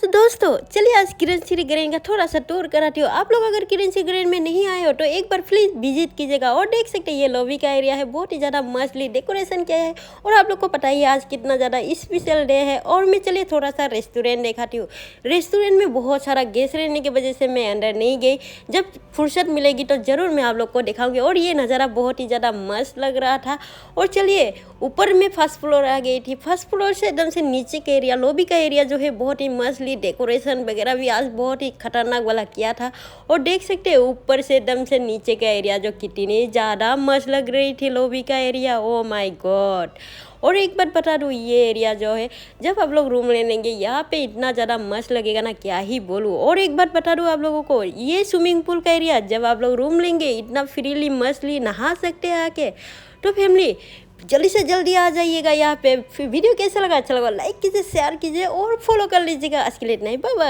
तो दोस्तों चलिए आज किरण श्री ग्रैंड का थोड़ा सा टूर कराती हूँ। आप लोग अगर किरण श्री ग्रैंड में नहीं आए हो तो एक बार प्लीज विजिट कीजिएगा। और देख सकते हैं ये लॉबी का एरिया है, बहुत ही ज़्यादा मस्तली डेकोरेशन किया है। और आप लोग को पता ही है आज कितना ज़्यादा स्पेशल डे है। और मैं चलिए थोड़ा सा रेस्टोरेंट दिखाती हूँ। रेस्टोरेंट में बहुत सारा गेस्ट रहने की वजह से मैं अंदर नहीं गई। जब फुर्सत मिलेगी तो ज़रूर मैं आप लोग को दिखाऊंगी। और ये नज़ारा बहुत ही ज़्यादा मस्त लग रहा था। और चलिए ऊपर में फर्स्ट फ्लोर आ गई थी। फर्स्ट फ्लोर से एकदम से नीचे का एरिया, लॉबी का एरिया जो है बहुत ही मस्तली डेकोरेशन वगैरह भी आज बहुत ही खतरनाक वाला किया था। और देख सकते हैं ऊपर से एकदम से नीचे का एरिया जो कितनी ज़्यादा मस्त लग रही थी लॉबी का एरिया। Oh my God. और एक बात बता दूँ, ये एरिया जो है जब आप लोग रूम ले लेंगे यहाँ पे इतना ज़्यादा मस्त लगेगा ना, क्या ही बोलूँ। और एक बात बता दूँ आप लोगों को, ये स्विमिंग पूल का एरिया जब आप लोग रूम लेंगे इतना फ्रीली मस्तली नहा सकते हैं आके। तो फैमिली जल्दी से जल्दी आ जाइएगा यहाँ पे। फिर वीडियो कैसा लगा, अच्छा लगा लाइक कीजिए, शेयर कीजिए और फॉलो कर लीजिएगा। आज के लिए इतना ही, बाय बाय।